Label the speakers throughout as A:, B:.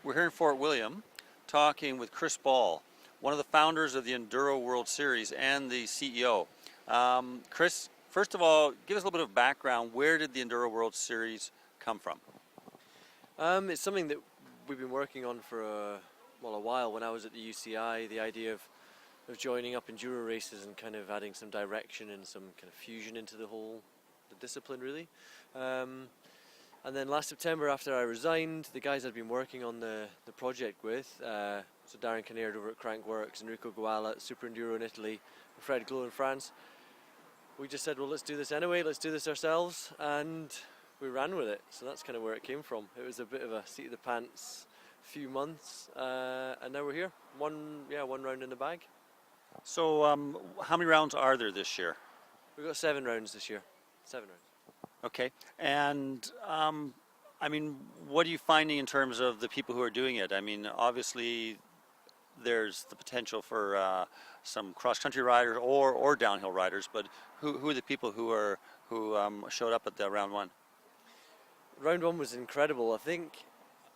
A: We're here in Fort William talking with Chris Ball, one of the founders of the Enduro World Series and the CEO. Chris, first of all, give us a little bit of background. Where did the Enduro World Series come from?
B: It's something that we've been working on for a while. When I was at the UCI, the idea of joining up enduro races and kind of adding some direction and some kind of fusion into the discipline, really. And then last September, after I resigned, the guys I'd been working on the project with, so Darren Kinnaird over at Crankworks, Enrico Guala at Super Enduro in Italy, and Fred Glo in France, we just said, well, let's do this anyway, let's do this ourselves, and we ran with it. So that's kind of where it came from. It was a bit of a seat of the pants few months, and now we're here. One round in the bag.
A: So how many rounds are there this year?
B: We've got 7 rounds this year. 7 rounds.
A: Okay, and I mean, what are you finding in terms of the people who are doing it? I mean, obviously there's the potential for some cross-country riders or downhill riders, but who are the people who showed up at the round one?
B: Round one was incredible. I think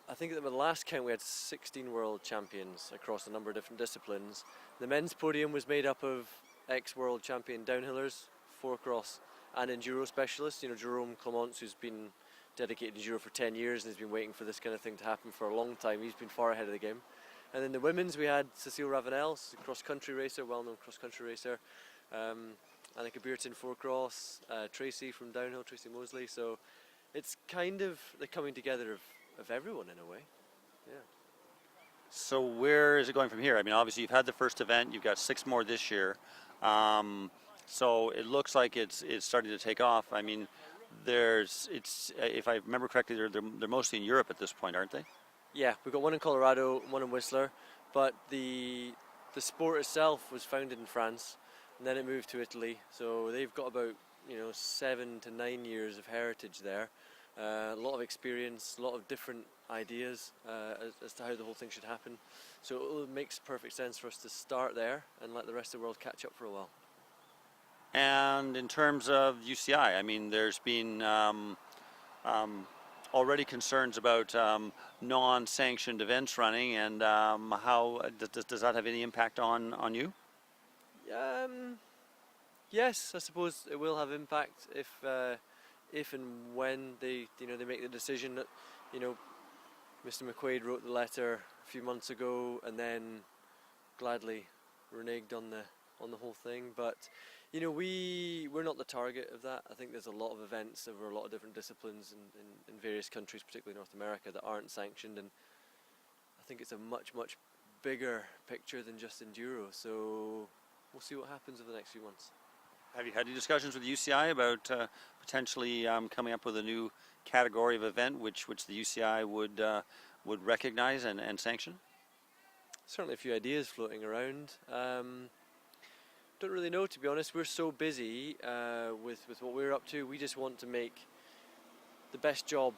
B: at the last count we had 16 world champions across a number of different disciplines. The men's podium was made up of ex-world champion downhillers, 4-cross and enduro specialists. You know, Jerome Clements, who's been dedicated to enduro for 10 years and has been waiting for this kind of thing to happen for a long time. He's been far ahead of the game. And then the women's, we had Cecile Ravenel, a cross-country racer, well-known cross-country racer. Annika Beerton, 4-cross, Tracy from downhill, Tracy Mosley. So it's kind of the coming together of everyone in a way. Yeah.
A: So where is it going from here? I mean, obviously you've had the first event, you've got 6 more this year. So it looks like it's starting to take off. I mean, if I remember correctly, they're mostly in Europe at this point, aren't they?
B: Yeah, we've got one in Colorado, one in Whistler, but the sport itself was founded in France, and then it moved to Italy. So they've got about 7 to 9 years of heritage there, a lot of experience, a lot of different ideas as to how the whole thing should happen. So it makes perfect sense for us to start there and let the rest of the world catch up for a while.
A: And in terms of UCI, I mean, there's been already concerns about non-sanctioned events running, and how does that have any impact on you?
B: Yes, I suppose it will have impact if and when they make the decision that Mr. McQuaid wrote the letter a few months ago and then gladly reneged on the whole thing. But we're not the target of that. I think there's a lot of events over a lot of different disciplines in various countries, particularly North America, that aren't sanctioned, and I think it's a much bigger picture than just enduro. So we'll see what happens over the next few months.
A: Have you had any discussions with the UCI about potentially coming up with a new category of event which the UCI would recognize and sanction?
B: Certainly a few ideas floating around. Don't really know, to be honest. We're so busy with what we're up to. We just want to make the best job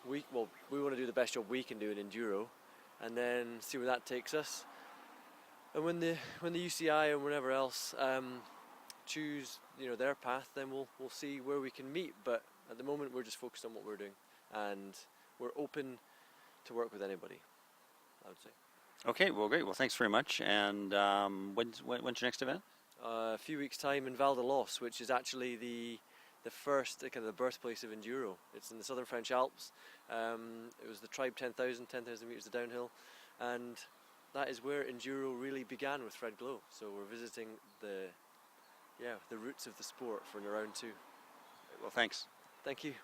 B: we want to do the best job we can do in enduro, and then see where that takes us. And when the UCI and whenever else choose their path, then we'll see where we can meet. But at the moment we're just focused on what we're doing, and we're open to work with anybody, I would say. Okay,
A: well, great. Well, thanks very much. And when's your next event?
B: A few weeks' time in Val d'Alos, which is actually the first kind of the birthplace of enduro. It's in the southern French Alps. It was the Tribe 10,000 meters of downhill, and that is where enduro really began with Fred Glo. So we're visiting the roots of the sport for round 2.
A: Well, thanks.
B: Thank you.